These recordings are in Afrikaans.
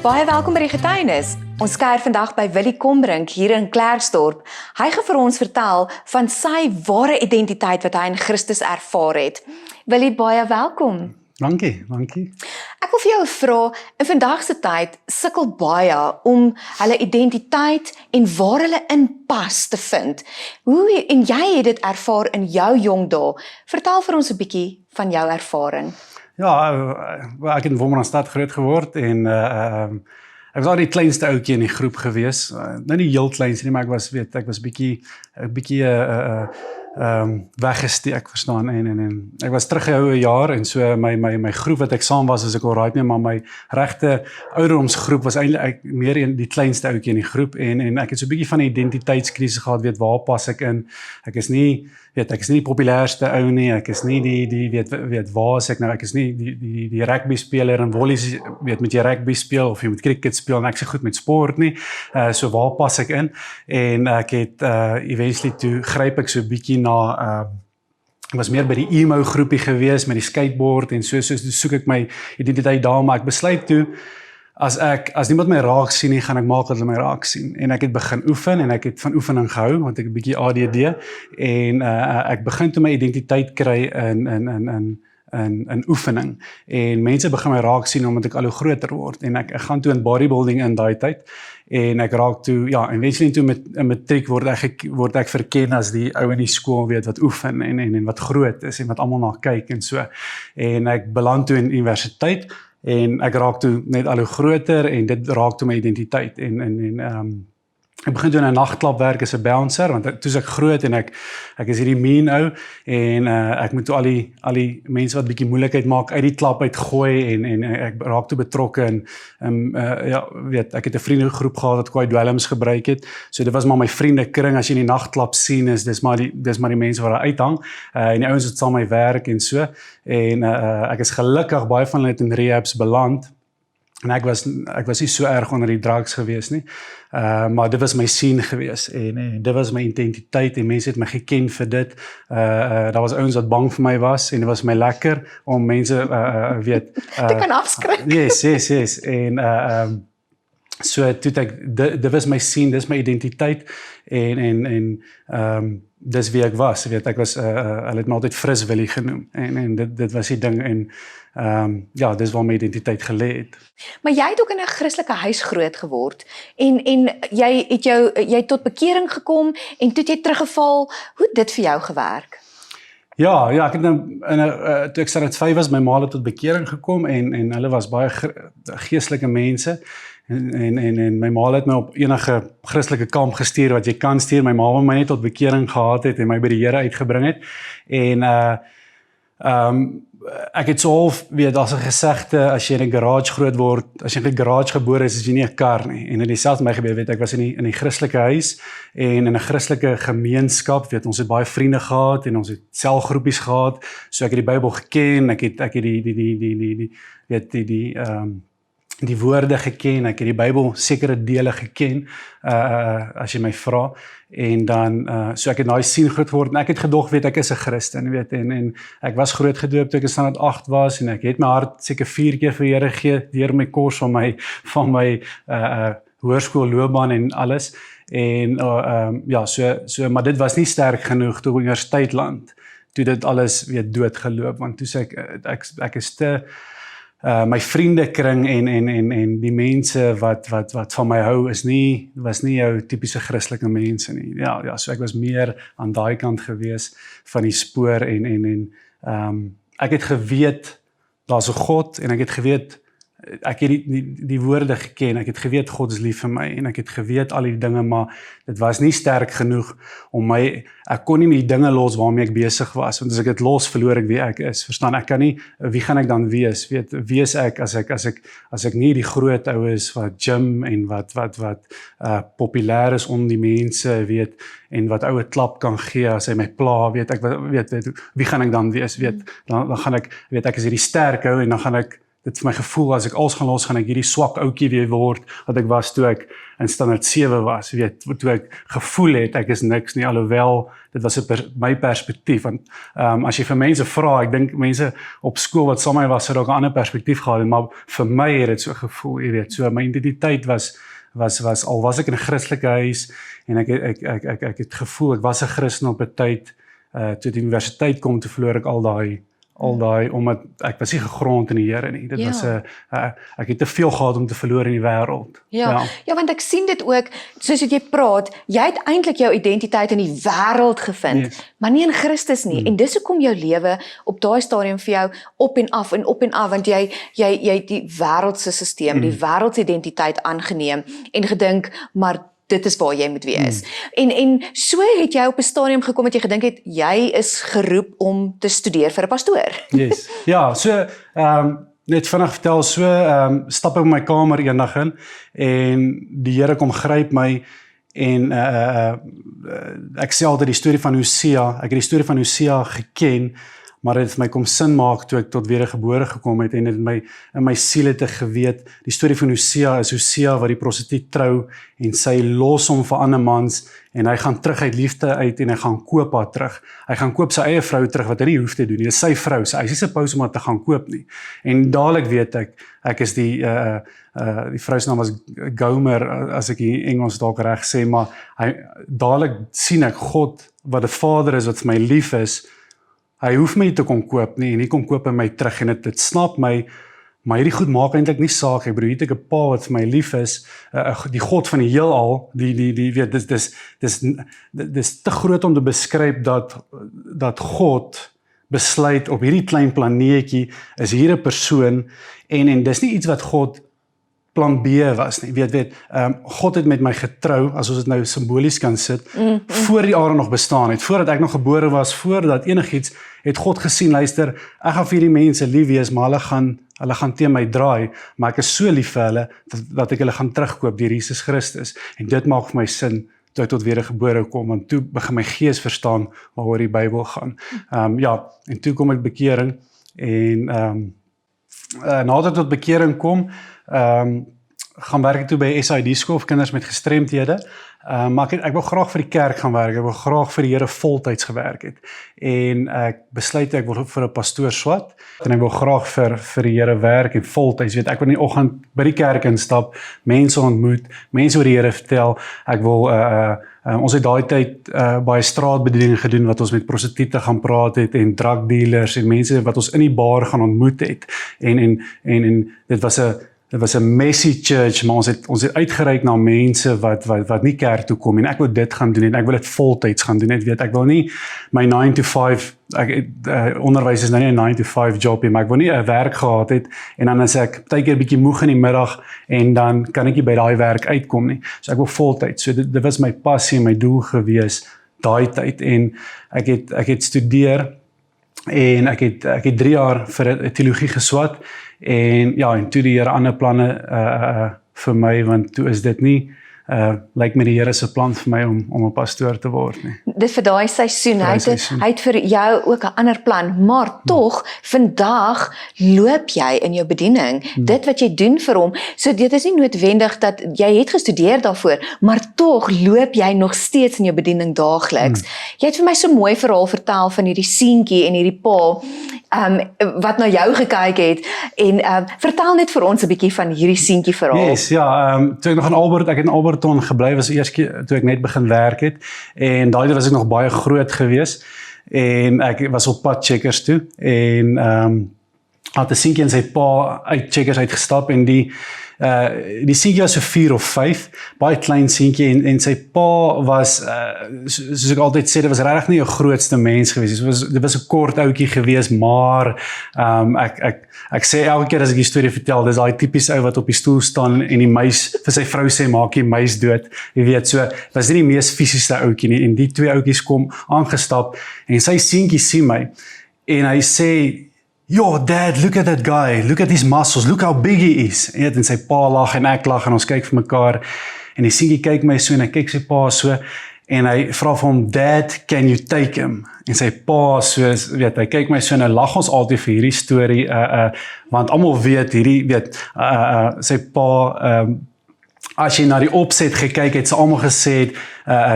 Baie welkom by die getuienis. Ons kuier vandag by Willie Kombrink hier in Klerksdorp. Hy gaan vir ons vertel van sy ware identiteit wat hy in Christus ervaar het. Willie, baie welkom. Dankie. Ek wil vir jou vra, in vandag se tyd sukkel baie om hulle identiteit en waar hulle in pas te vind. En jy het dit ervaar in jou jong dae. Vertel vir ons 'n bietjie van jou ervaring. Ja, ek het in Wolmaranstad groot geword en ek was al die kleinste ouetjie in die groep gewees. Nou nie heel kleinste nie, maar ek was bietjie weggesteek, verstaan, en ek was teruggehou 'n jaar, en so my groep wat ek saam was, as ek al right nie, maar my regte ouderdomsgroep was eintlik meer die kleinste ouetjie in die groep, en ek het so 'n bietjie van 'n identiteitskrisis gehad, waar pas ek in? Ek is nie die populairste ou nie, ek is nie waar is ek nou, ek is nie die rugby speler en volleys, moet jy rugby speel of jy moet cricket speel, en ek is goed met sport nie, so waar pas ek in? En ek het eventually toe gryp ek so 'n bietjie na ek was meer by die emo groepie gewees met die skateboard en so soek ek my identiteit daar, maar ek besluit toe as niemand my raak sien nie, gaan ek maak dat hulle my raak sien. En ek het begin oefen en ek het van oefening gehou want ek het 'n bietjie ADD en ek begin toe my identiteit kry in oefening. En mense begin my raak sien omdat ek al hoe groter word en ek gaan toe in bodybuilding in daai tyd. En ek raak toe, en eventually toe met 'n matriek word ek verken as die ou in die skool wat oefen en wat groot is en wat almal na kyk en so. En ek beland toe in universiteit en ek raak toe net al hoe groter en dit raak toe my identiteit ek begin toe in 'n nagklub werk as 'n bouncer, want toe is ek groot en ek is hierdie mean ou en ek moet toe al die mense wat bietjie moeilikheid maak uit die klub uitgooi en ek raak toe betrokke en ek het 'n vriendegroep gehad wat kwai dwelms gebruik het, so dit was maar my vriendekring. As jy in die nagklub sien, dis maar die mense wat daar uithang en die ouens wat saam my werk en so, en ek is gelukkig baie van hulle het in rehabs beland. En ek was nie so erg onder die drugs gewees nie, maar dit was my scene gewees en dit was my identiteit en mense het my geken vir dit. Daar was ouens wat bang vir my was en dit was my lekker om mense Dit kan afskrik. Yes. En so toe dit was my scene, dis my identiteit en dis wie ek was. Ek was hulle het my altyd Fris Willie genoem en dit was die ding en dis waar my identiteit gelê het. Maar jy het ook in 'n Christelike huis groot geword en jy het tot bekering gekom en toe het jy teruggeval. Hoe het dit vir jou gewerk? Ja, ek het toe ek standaard 5 was, my ma het tot bekering gekom en hulle was baie geestelike mense. En my ma het my op enige Christelike kamp gestuur wat jy kan stuur. My ma wou my net tot bekering gehad het en my by die Here uitgebring het. En ek het so half, daar's 'n gesegde, as jy in 'n garage groot word, as jy in 'n garage gebore is jy nie 'n kar nie. En dit dieselfde my gebeur, ek was in die Christelike huis en in 'n Christelike gemeenskap, ons het baie vriende gehad en ons het selgroepies gehad. So ek het die Bybel geken, ek het die woorde geken, ek het die Bybel sekere dele geken, as jy my vra, en dan, so ek het daai sien groot geword, en ek het gedog, ek is 'n Christen, en ek was groot gedoop toe ek in standaard 8 was, en ek het my hart seker 4 keer vir die Here gegee, deur my kors van my hoërskoolloopbaan en alles, en maar dit was nie sterk genoeg toe universiteit land, toe dit alles doodgeloop, want toe sê ek is te my vriendekring en die mense wat van my hou was nie jou tipiese Christelike mense nie. So ek was meer aan daai kant gewees van die spoor en ek het geweet daar's 'n God en ek het geweet ek het die woorde geken, ek het geweet God is lief vir my en ek het geweet al die dinge, maar dit was nie sterk genoeg om ek kon nie die dinge los waarmee ek besig was, want as ek dit los, verloor ek wie ek is, verstaan, ek kan nie, wie gaan ek dan wees, wie is ek as ek nie die groot ou is wat gym en wat populêr is om die mense, en wat oue klap kan gee as hy my pla, wie gaan ek dan wees, dan gaan ek is hierdie sterk ou en dan gaan ek dit vir my gevoel as ek als gaan los, gaan ek hierdie swak ouetjie weer word wat ek was toe ek in standaard 7 was, weet, toe ek gevoel het ek is niks nie, alhoewel dit was my perspektief, want as jy vir mense vra, ek dink mense op skool wat saam met my was, het ook 'n ander perspektief gehad, maar vir my het dit so gevoel, jy weet, so my identiteit was al was ek in 'n Christelike huis en ek het gevoel ek was 'n Christen op 'n tyd toe die universiteit kom, toe verloor ek al daai omdat ek was nie gegrond in die Here nie. Dit was ek het te veel gehad om te verloor in die wêreld. Ja, want ek sien dit ook, soos wat jy praat, jy het eintlik jou identiteit in die wêreld gevind, maar nie in Christus nie. En dis hoekom jou lewe op daai stadium vir jou op en af, want jy het die wêreldse stelsel, die wêreldse identiteit aangeneem en gedink, maar dit is waar jy moet wees. En so het jy op 'n stadium gekom dat jy gedink het, jy is geroep om te studeer vir 'n pastoor. Yes. Ja, so net vinnig vertel, stap ek in my kamer eendag in en die Here kom gryp my en ek sê altyd die storie van Hosea, ek het die storie van Hosea geken, maar dit het my kom sin maak toe ek tot wedergebore gekom het en dit in my siel het ek geweet, die storie van Hosea is Hosea wat die prostituut trou en sy los hom vir ander mans en hy gaan terug uit liefde uit en hy gaan koop haar terug. Hy gaan koop sy eie vrou terug wat hy nie hoef te doen nie. Dit is sy vrou, so hy is nie supposed om haar te gaan koop nie. En dadelik weet ek is die vrou se naam was Gomer, as ek die Engels dalk reg sê, maar dadelik sien ek God wat 'n Vader is wat vir my lief is. Hy hoef my nie te kom koop nie en hy kom koop in my terug en dit snap my, maar hierdie goed maak eintlik nie saak. Ek bedoel, hier het ek 'n pa wat vir my lief is, die God van die heelal, die weet, dis te groot om te beskryf dat God besluit op hierdie klein planeetjie is hier 'n persoon en dis nie iets wat God plan B was nie. Weet, God het met my getrou, as ons dit nou simbolies kan sit, voor die aarde nog bestaan het, voordat ek nog gebore was, voordat enigiets, het God gesien, luister, ek gaan vir hierdie mense lief wees, maar hulle gaan teen my draai, maar ek is so lief vir hulle, dat ek hulle gaan terugkoop deur Jesus Christus, en dit maak vir my sin, toe ek tot wedergebore kom, want toe begin my gees verstaan, waaroor die Bybel gaan. En toe kom ek bekering, en nadat ek tot bekering kom, gaan werk ek toe by SID skool vir kinders met gestremdhede, maar ek wil graag vir die kerk gaan werk, ek wil graag vir die Here voltyds gewerk het, en ek besluit ek wil vir 'n pastoor swat, en ek wil graag vir die Here werk en voltyds, weet, ek wil in die oggend by die kerk instap, mense ontmoet, mense oor die Here vertel, ek wil, ons het daai tyd baie straatbediening gedoen, wat ons met prostituie gaan praat het, en drug dealers, en mense wat ons in die bar gaan ontmoet het, en dit was 'n messy church, maar ons het uitgereik na mense wat nie kerk toe kom, en ek wil dit gaan doen, en ek wil dit voltyds gaan doen, weet, ek wil nie my 9 to 5, onderwys is nou nie 'n 9 to 5 job nie, maar ek wil nie 'n werk gehad het, en dan is ek partykeer bietjie moeg in die middag, en dan kan ek nie by daai werk uitkom nie, so ek wil voltyds, so dit was my passie en my doel gewees, daai tyd, en ek het studeer, en ek het 3 jaar vir teologie geswat, en toe die Here ander planne vir my, want toe is dit nie, lyk my die Here se plan vir my om 'n pastoor te word nie. Dit vir daai seisoen, hy het vir jou ook 'n ander plan, maar tog, vandag loop jy in jou bediening, dit wat jy doen vir hom, so dit is nie noodwendig dat jy het gestudeer daarvoor, maar tog loop jy nog steeds in jou bediening daagliks. Jy het vir my so mooi verhaal vertel van hierdie seentjie en hierdie pa, wat na jou gekyk het, en vertel net vir ons 'n bietjie van hierdie seentjie verhaal. Yes, toe ek nog ek het in Alberton gebly, was eers toe ek net begin werk het, en daai was ek nog baie groot gewees, en ek was op pad Checkers toe, en had 'n seentjie en sy pa uit Checkers uitgestap, en die seentjie was so 4 of 5, baie klein seentjie, en sy pa was, soos ek altyd sê, dit was regtig nie 'n grootste mens gewees, dit was 'n kort ouetjie gewees, maar ek sê elke keer as ek die storie vertel, dis daai tipies ou wat op die stoel staan en die muis vir sy vrou sê, maak die muis dood, jy weet, so, was nie die mees fisiese ouetjie nie, en die 2 ouetjies kom aangestap, en sy seentjie sien my, en hy sê, "Yo, Dad, look at that guy, look at his muscles, look how big he is." En sy pa lag en ek lag en ons kyk vir mekaar, en die seentjie kyk my so en ek kyk sy pa so, en hy vra vir hom, Dad, can you take him? En sy pa, soos, weet, hy kyk my so, nou lag ons altyd vir hierdie storie, want almal weet, sy pa, as jy na die opset gekyk het, sy almal gesê het,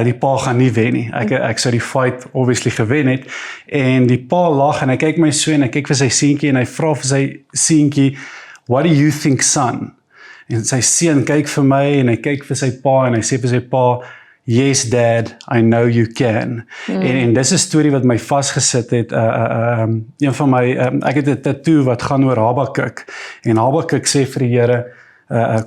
die pa gaan nie wen nie. Ek sou die fight obviously gewen het, en die pa lag, en hy kyk my so, en hy kyk vir sy seentjie, en hy vra vir sy seentjie, what do you think, son? En sy seun kyk vir my, en hy kyk vir sy pa, en hy sê vir sy pa, yes dad, I know you can. En dis 'n storie wat my vasgesit het, een van my, ek het 'n tattoo wat gaan oor Habakuk, en Habakuk sê vir die Here,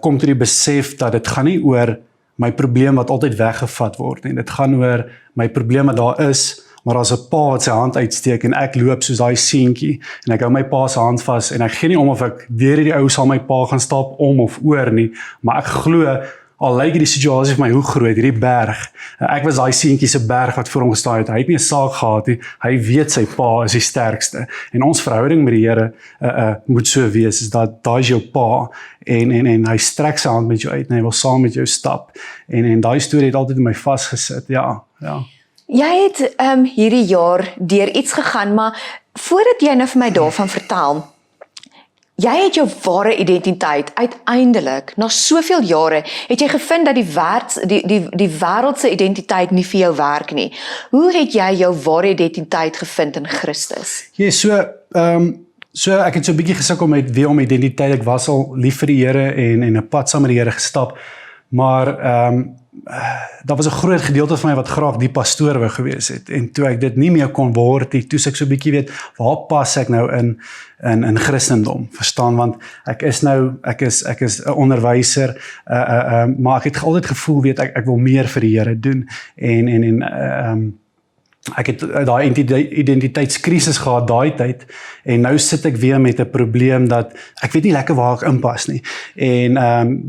kom tot die besef dat dit gaan nie oor my probleem wat altyd weggevat word, en dit gaan oor my probleem wat daar is, maar as 'n pa wat sy hand uitsteek, en ek loop soos daai seentjie, en ek hou my pa se hand vas, en ek gee nie om of ek deur hierdie ou sal my pa gaan stap om of oor nie, maar ek glo, al lyk die situasie vir my hoe groot, hierdie berg, ek was daai seentjie se berg wat voor hom gestaan het, hy het nie 'n saak gehad nie, hy weet sy pa is die sterkste, en ons verhouding met die Here moet so wees, is dat daai is jou pa, en hy strek sy hand met jou uit, en hy wil saam met jou stap, en daai storie het altyd in my vasgesit, ja. Jy het hierdie jaar deur iets gegaan, maar voordat jy nou vir my daarvan vertel, jy het jou ware identiteit uiteindelik, na soveel jare, het jy gevind dat die wêreldse identiteit nie vir jou werk nie. Hoe het jy jou ware identiteit gevind in Christus? Ja, so ek het so 'n bietjie gesukkel met wie om identiteit, ek was al lief vir die Here en 'n pad saam met die Here gestap, maar daar was 'n groot gedeelte van my wat graag die pastoor wou gewees het, en toe ek dit nie meer kon word, toe ek so 'n bietjie weet, waar pas ek nou in Christendom, verstaan, want ek is 'n onderwyser, maar ek het altyd gevoel, weet, ek wil meer vir die Here doen, en ek het daai identiteitskrisis gehad daai tyd, en nou sit ek weer met 'n probleem dat ek weet nie lekker waar ek inpas nie, en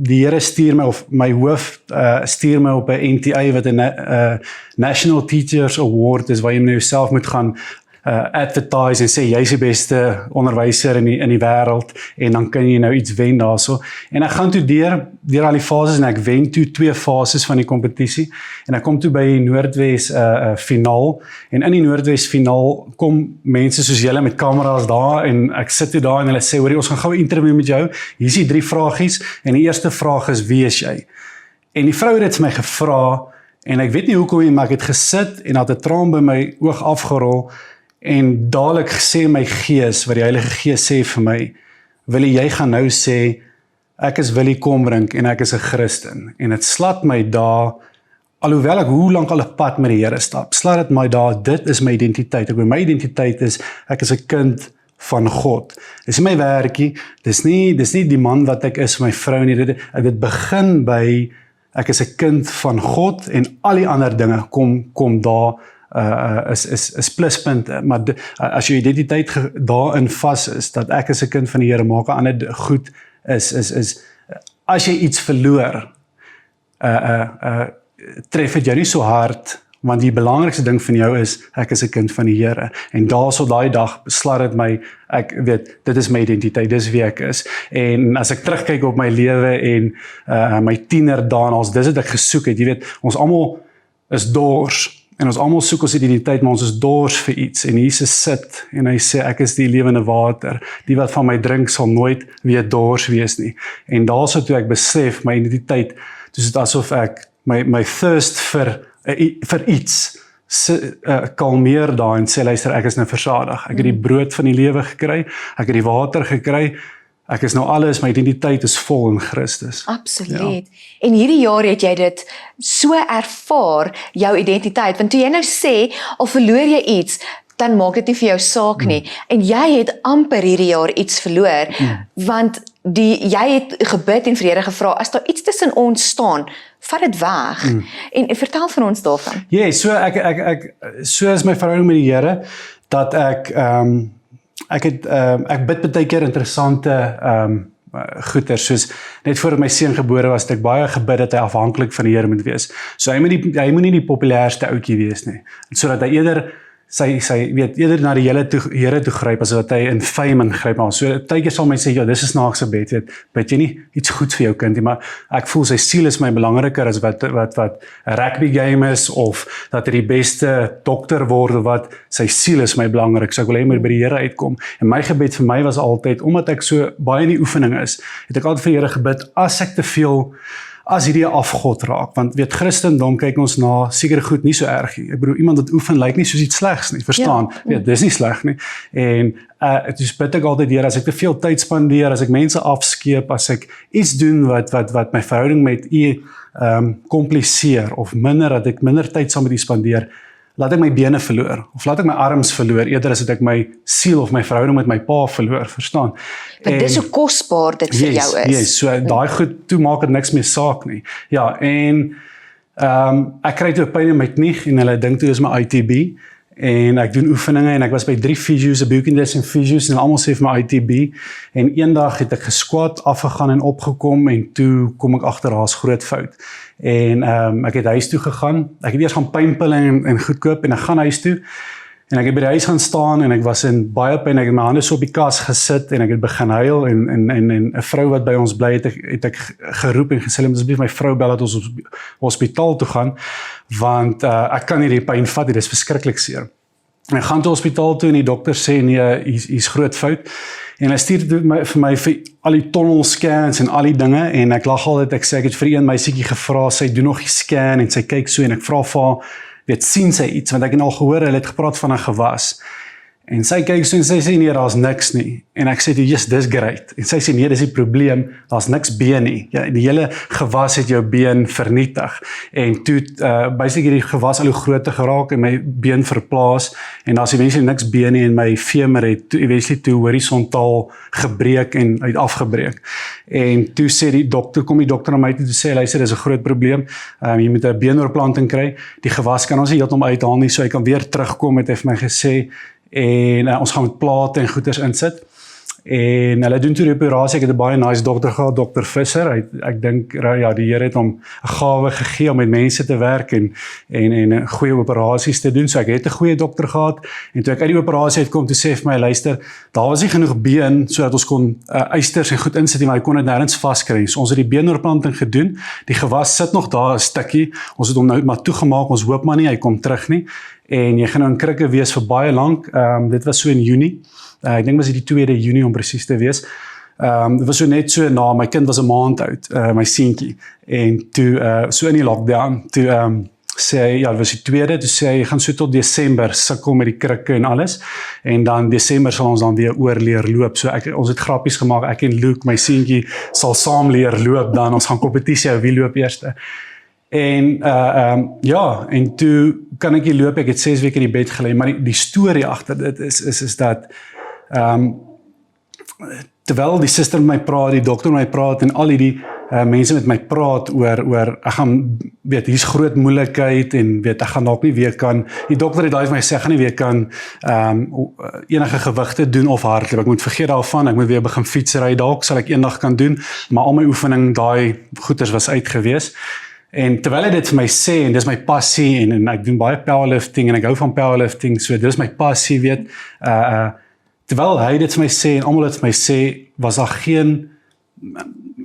die Here stuur my, of my hoof stuur my op 'n NTA wat 'n National Teachers Award is, waar jy nou jouself moet gaan advertise en sê jy's die beste onderwyser in die wêreld, en dan kan jy nou iets wen daarso, en ek gaan toe deur al die fases, en ek wen toe 2 fases van die kompetisie, en ek kom toe by die Noordwes finaal, en in die Noordwes finaal kom mense soos julle met kameras daar, en ek sit toe daar, en hulle sê, hoorie, ons gaan gou 'n interview met jou, hier is die 3 vragies, en die eerste vraag is, wie is jy? En die vrou het dit vir my gevra, en ek weet nie hoekom nie, maar ek het gesit, en had 'n traan by my oog afgerol, en dadelik sê my gees, wat die Heilige Gees sê vir my, Willie, jy gaan nou sê, ek is Willie Kombrink, en ek is 'n Christen, en het slat my daar, alhoewel ek hoe lank al 'n pad met die Here stap, slat dit my daar, dit is my identiteit, my identiteit is, ek is 'n kind van God, dis nie my werkie, dis nie die man wat ek is, my vrou nie, dit begin by, ek is 'n kind van God, en al die ander dinge kom daar, is pluspunte, maar as jou identiteit daarin vas is, dat ek as 'n kind van die Here maak, ander goed is, as jy iets verloor, tref het jou nie so hard, want die belangrikste ding van jou is, ek is 'n kind van die Here, en daai dag beslat dit my, ek weet, dit is my identiteit, dis wie ek is, en as ek terugkyk op my lewe, en my tienerdae, dis wat ek gesoek het, jy weet, ons almal is dors, en ons almal soek ons identiteit, maar ons is dors vir iets, en Jesus sit, en hy sê, ek is die lewende water, die wat van my drink sal nooit weer dors wees nie, en daarso toe ek besef, my identiteit, dus het asof ek, my thirst vir iets, kalmeer daar, en sê, luister, ek is nou versadig, ek het die brood van die lewe gekry, ek het die water gekry, ek is nou alles, my identiteit is vol in Christus. Absoluut. Ja. En hierdie jaar het jy dit so ervaar, jou identiteit, want toe jy nou sê, al verloor jy iets, dan maak dit nie vir jou saak nie, en jy het amper hierdie jaar iets verloor, want jy het gebid en vir die Here gevra, as daar iets tussen ons staan, vat dit weg, en vertel vir ons daarvan. Ja, so is my verhouding met die Here, dat ek bid baie keer interessante goeie, soos net voor my seun gebore was, het ek baie gebid dat hy afhanklik van die Here moet wees. So hy moet nie die populairste ouetjie wees nie, sodat hy eerder sy weet eerder na die Here toe gryp as wat hy in fame ingryp. Maar so partykeer sal mense sê ja, dis 'n snaakse bid jy nie iets goeds vir jou kind nie, maar ek voel sy siel is my belangriker as wat 'n rugby game is of dat hy die beste dokter word of wat, sy siel is my belangrik. So ek wil hê hy moet by die Here uitkom. En my gebed vir my was altyd, omdat ek so baie in die oefening is, het ek altyd vir die Here gebid as ek te veel as hierdie 'n afgod raak, want weet Christendom kyk ons na sekere goed nie so erg nie. Ek bedoel iemand wat oefen lyk nie soos iets slegs nie, verstaan? Ja. Weet, dis nie sleg nie. En dus bid ek altyd Here, as ek te veel tyd spandeer, as ek mense afskeep, as ek iets doen wat my verhouding met U kompliseer of dat ek minder tyd saam met U spandeer, laat ek my bene verloor of laat ek my arms verloor eerder as dat ek my siel of my verhouding met my pa verloor, verstaan? Want dis hoe kosbaar dit vir jou is. Yes, so daai goed toe maak dit niks meer saak nie. Ja, en ek kry toe 'n pyn in my knie en hulle dink toe is my ITB en ek doen oefeninge en ek was by 3 physios, 'n Buchandes en physios en almal sê vir my ITB en eendag het ek gesquat, afgegaan en opgekom en toe kom ek agter daar's groot fout. En ek het huis toe gegaan. Ek het eers gaan pynpille en goed koop en ek gaan huis toe. En ek het by die huis gaan staan en ek was in baie pyn. Ek het my hande so op die kas gesit en ek het begin huil en 'n vrou wat by ons bly het ek geroep en gesê asseblief my vrou bel dat ons hospitaal toe gaan want ek kan nie die pyn vat nie, dit is verskriklik seer. En ek gaan toe hospitaal toe en die dokter sê nee, hier's groot fout. En hy stuur vir my vir al die tunnel scans en al die dinge en ek lag altyd, ek sê ek het vir een meisietjie gevra, sy doen nog die scan en sy kyk so en ek vra vir haar, weet sien sy iets want ek het al gehoor hulle het gepraat van 'n gewas. En sy kyk so en sy sê nee, daar's niks nie. En ek sê toe, "Yes, dis great." En sy sê nee, dis die probleem, daar's niks been nie. Ja, die hele gewas het jou been vernietig. En toe basically die gewas al hoe groter geraak en my been verplaas en daar's eventually niks been nie en my femur het toe eventually toe horisontaal gebreek en uit afgebreek. En toe sê die dokter, kom die dokter na my toe sê, luister, dis 'n groot probleem. Jy moet 'n beenoorplanting kry. Die gewas kan ons nie heeltemal uithaal nie, so hy kan weer terugkom, het hy vir my gesê. En ons gaan met plate en goeders insit. En hulle doen toe die operasie. Ek het 'n baie nice dokter gehad, Dr. Visser. Ek dink ja, die Here het hom 'n gawe gegee om met mense te werk en goeie operasies te doen. So ek het 'n goeie dokter gehad. En toe ek uit die operasie uitkom, toe sê vir my, luister, daar was nie genoeg been sodat ons kon eisters en goed insit nie, maar hy kon dit nêrens vaskry. So ons het die beenoorplanting gedoen. Die gewas sit nog daar 'n stukkie. Ons het hom nou maar toegemaak. Ons hoop maar nie hy kom terug nie. En jy gaan nou in krikke wees vir baie lank. Dit was so in Junie. Ek dink was dit die 2de Junie om presies te wees. Dit was so net so na, my kind was 'n maand oud, my seentjie. En toe, so in die lockdown, toe sê hy, ja, dit was die 2de, toe sê hy, gaan so tot Desember sukkel met die krikke en alles. En dan Desember sal ons dan weer oorleer loop. So ons het grappies gemaak, ek en Luke, my seentjie, sal saam leer loop dan. Ons gaan kompetisie hou, wie loop eerste. En ja, en toe kan ek nie loop, ek het 6 weke in die bed gelê, maar die storie agter dit is dat terwyl die suster met my praat, die dokter met my praat en al die mense met my praat oor ek gaan, weet, hier's groot moeilikheid en weet, ek gaan dalk nie weer kan, die dokter het daai vir my sê, ek gaan nie weer kan enige gewigte doen of hardloop, ek moet vergeet daarvan, ek moet weer begin fietsry, dalk sal ek eendag kan doen, maar al my oefening, daai goeters was uit gewees. En terwyl hy dit vir my sê, en dis my passie, en ek doen baie powerlifting, en ek hou van powerlifting, so dis my passie, weet, terwyl hy dit vir my sê, en almal dit vir my sê, was daar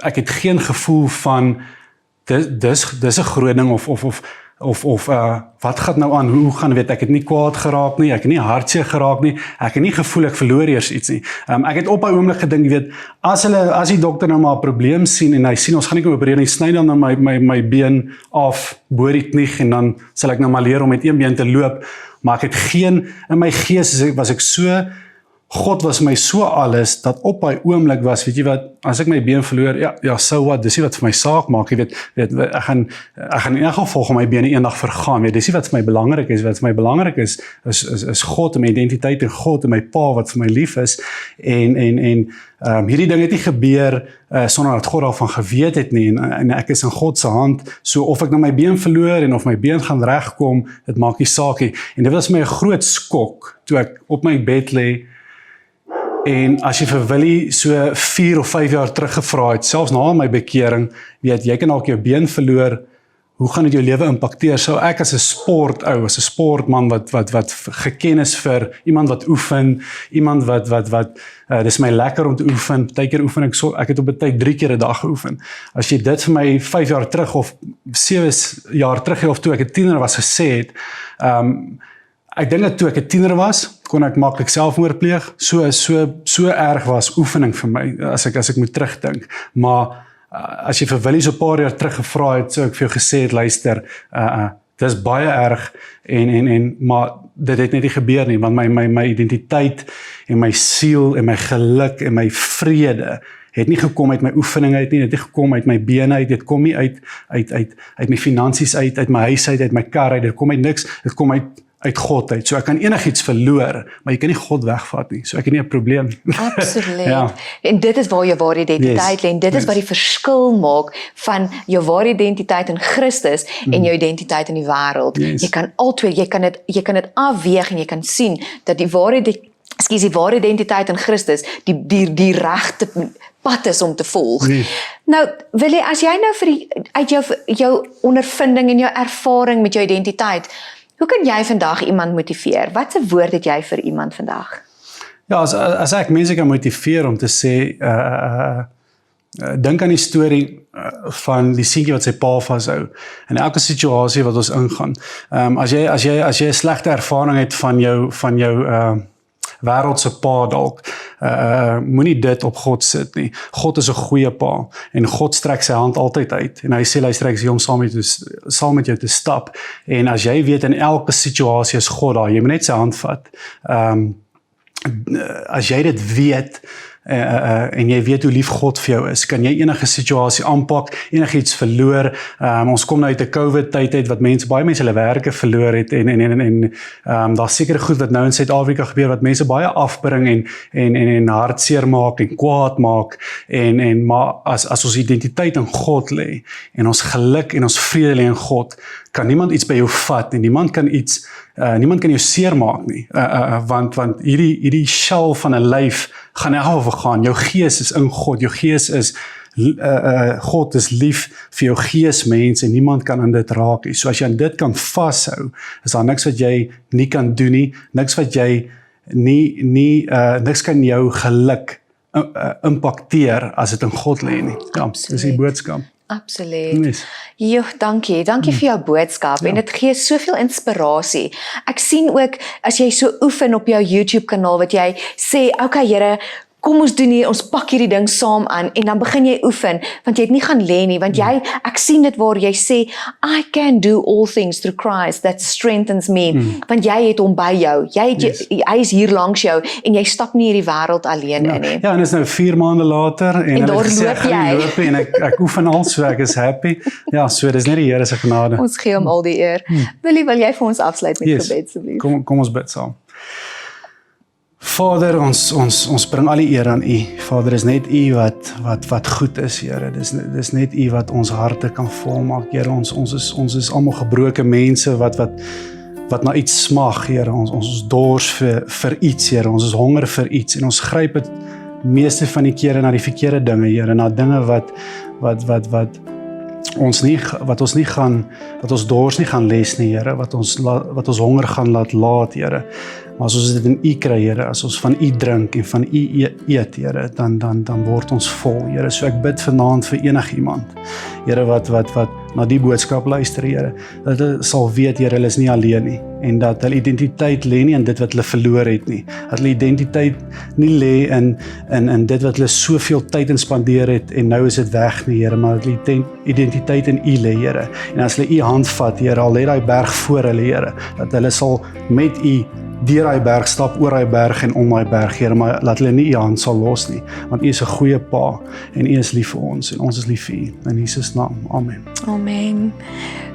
ek het geen gevoel van, dis 'n groot ding, of wat gaan nou aan, hoe gaan, weet, ek het nie kwaad geraak nie, ek het nie hartseer geraak nie, ek het nie gevoel ek verloor eers iets nie. Ek het op 'n oomblik gedink, weet, as die dokter nou maar 'n probleem sien en hy sien ons gaan nie kan opereer nie, sny dan nou my been af bo die knie en dan sal ek nou maar leer om met een been te loop, maar ek het in my gees was ek so, God was my so alles, dat op hy oomblik was, weet jy wat, as ek my been verloor, ja, so wat, dis nie wat vir my saak maak, jy weet, ek gaan in elk geval my bene eendag vergaan, weet, dis nie wat vir my belangrik is, wat vir my belangrik is God, en my identiteit in God, en my pa, wat vir my lief is, en hierdie ding het nie gebeur, sonder dat God daarvan geweet het nie, en ek is in God se hand, so of ek nou my been verloor, en of my been gaan regkom, dit maak nie saak nie, en dit was my 'n groot skok, toe ek op my bed lê, en as jy vir Willie so 4 of 5 jaar terug gevra het, selfs na my bekering, weet, jy kan dalk jou been verloor, hoe gaan dit jou lewe impakteer? So ek as 'n sportou, as 'n sportman wat geken is vir iemand wat oefen, iemand wat dis my lekker om te oefen. Partykeer oefen ek het op 'n tyd 3 keer 'n dag geoefen. As jy dit vir my 5 jaar terug of 7 jaar terug of toe ek 'n tiener was gesê het, ek dink dat toe ek 'n tiener was, kon ek maklik selfmoord pleeg. So erg was oefening vir my as ek moet terugdink. Maar as jy vir Willie so 'n paar jaar terug gevra het, sou ek vir jou gesê het, luister, dis baie erg maar dit het net nie gebeur nie, want my identiteit en my siel en my geluk en my vrede het nie gekom uit my oefening uit nie, het nie gekom uit my bene uit, dit kom nie uit my finansies uit my huis uit my kar uit, dit kom uit niks, dit kom uit God uit. So ek kan enigiets verloor, maar jy kan nie God wegvat nie. So ek het nie 'n probleem. Absoluut. Ja. En dit is waar jou ware identiteit lê. En dit is wat die verskil maak van jou ware identiteit in Christus en jou identiteit in die wêreld. Yes. Jy kan albei, jy kan dit afweeg en jy kan sien dat die ware identiteit in Christus die regte pad is om te volg. Nee. Nou, Willie, as jy nou uit jou ondervinding en jou ervaring met jou identiteit, hoe kan jy vandag iemand motiveer? Wat 'n woord het jy vir iemand vandag? Ja, as ek mense kan motiveer om te sê, dink aan die storie van die seentjie wat sy pa vashou in elke situasie wat ons ingaan. As jy 'n slegte ervaring het van jou wêreldse pa dalk, moenie dit op God sit nie. God is 'n goeie pa en God strek sy hand altyd uit en hy sê luister, ek is hier om saam met jou te stap, en as jy weet in elke situasie is God daar, jy moet net sy hand vat. As jy dit weet en jy weet hoe lief God vir jou is, kan jy enige situasie aanpak, enigiets verloor. Ons kom nou uit 'n COVID tyd uit wat baie mense hulle werke verloor het en daar's sekere goed wat nou in Suid-Afrika gebeur wat mense baie afbring en hartseer maak en kwaad maak maar as ons identiteit in God lê en ons geluk en ons vrede lê in God, kan niemand iets by jou vat en niemand kan jou seermaak nie, want hierdie shell van 'n lyf gaan gaan. Jou gees is in God, jou gees is God is lief vir jou gees, mens, en niemand kan aan dit raak nie. So as jy aan dit kan vashou, is daar niks wat jy nie kan doen nie, niks wat jy niks kan jou geluk impakteer as dit in God lê nie. Ja, dis die boodskap. Absoluut. Yes. Jo, dankie vir jou boodskap en dit gee soveel inspirasie. Ek sien ook as jy so oefen op jou YouTube kanaal wat jy sê, okay Here, kom ons doen hier, ons pak hierdie ding saam aan en dan begin jy oefen, want jy het nie gaan lê nie, want ek sien dit waar jy sê, I can do all things through Christ that strengthens me, want jy het hom by jou, hy is hier langs jou en jy stap nie hierdie wêreld alleen in nie. Ja, en is nou 4 maande later en daar loop jy en ek oefen al, so ek is happy. Ja, so dis net die Here se genade. Ons gee hom al die eer. Wil jy vir ons afsluit met gebed asseblief? Kom ons bid saam. Vader, ons bring al die eer aan U. Vader, is net U wat goed is, Here. Dis net U wat ons harte kan volmaak, Here. Ons is almal gebroke mense wat na iets smag, Here. Ons dors vir iets, Here. Ons is honger vir iets en ons gryp dit meeste van die kere na die verkeerde dinge, Here, na dinge wat ons dors nie gaan les nie, Here, wat ons honger gaan laat, Here. Maar as ons dit in U kry, Here, as ons van U drink en van U eet, Here, dan word ons vol, Here. So ek bid vanaand vir enigiemand, Here, wat na die boodskap luister, Here, dat hulle sal weet, Here, hulle is nie alleen nie, en dat hulle identiteit lê nie in dit wat hulle verloor het nie, dat hulle identiteit nie lê in dit wat hulle soveel tyd in spandeer het, en nou is dit weg nie, Here, maar dat hulle identiteit in U lê, Here, en as hulle U hand vat, Here, al lê daai berg voor hulle, Here, dat hulle sal met U deur daai berg stap, oor daai berg en om daai berg, Here, maar laat hulle nie U hand sal los nie, want U is 'n goeie Pa, en U is lief vir ons, en ons is lief vir U, in Jesus naam, amen. Amen.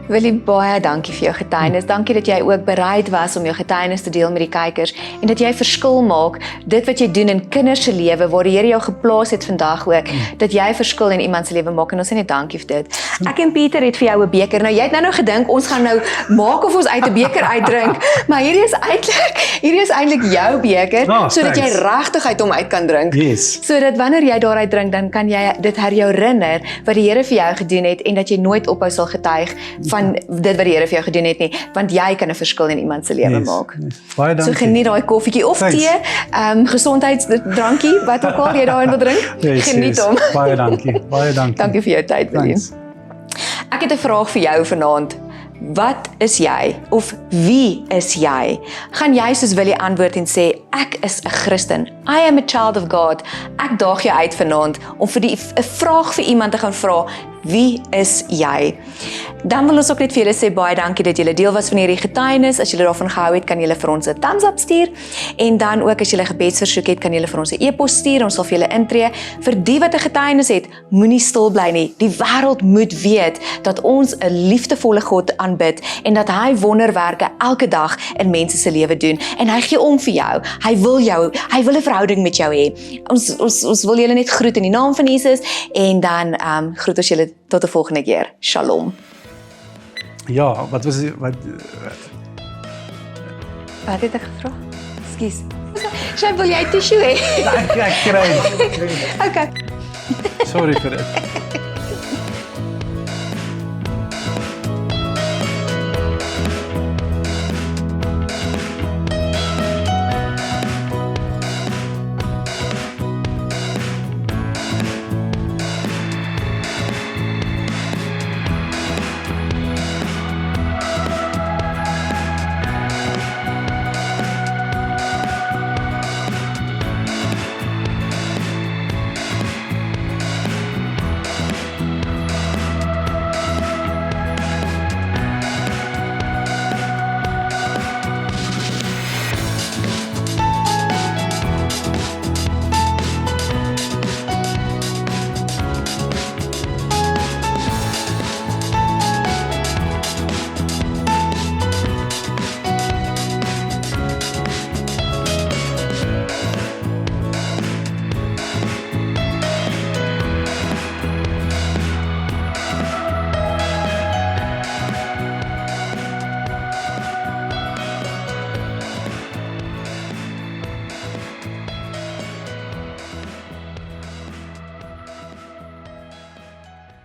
Willie, baie dankie vir jou getuienis. Dankie dat jy ook bereid was om jou getuienis te deel met die kykers en dat jy verskil maak, dit wat jy doen in kinders se lewe waar die Here jou geplaas het vandag ook, dat jy verskil in iemand se lewe maak en ons sê net dankie vir dit. Ek en Pieter het vir jou 'n beker. Nou jy het nou gedink ons gaan nou maak of ons uit 'n beker uitdrink, maar hierdie is eintlik jou beker sodat jy regtig uit hom uit kan drink. Yes. Sodat wanneer jy daaruit drink, dan kan jy dit jou herinner wat die Here vir jou gedoen het en dat jy nooit ophou sal getuig van dit wat die Here vir jou gedoen het nie, want jy kan 'n verskil in iemand se lewe maak. Baie dankie. So geniet daai koffietjie of tee, gesondheidsdrankie, wat ook al jy daarin wil drink. Geniet hom. Baie dankie. Baie dankie. Dankie vir jou tyd, Willie. Ek het 'n vraag vir jou vanaand. Wat is jy of wie is jy? Gaan jy soos Willie antwoord en sê ek is 'n Christen. I am a child of God. Ek daag jou uit vanaand om vir 'n vraag vir iemand te gaan vra. Wie is jy? Dan wil ons ook net vir julle sê baie dankie dat julle deel was van hierdie getuienis. As julle daarvan gehou het, kan julle vir ons 'n thumbs up stuur en dan ook as julle gebedsversoek het, kan julle vir ons 'n e-pos stuur. Ons sal vir julle intree. Vir die wat 'n getuienis het, moenie stil bly nie. Die wêreld moet weet dat ons 'n liefdevolle God aanbid en dat hy wonderwerke elke dag in mense se lewe doen en hy gee om vir jou. Hy wil 'n verhouding met jou hê. Ons wil julle net groet in die naam van Jesus en dan groet ons julle tot 'n volgende keer. Shalom. Ja, wat Wat het ek gevra? Ekskuus. Sy wil jy tissue hê? ek kry. Okay. Sorry vir dit.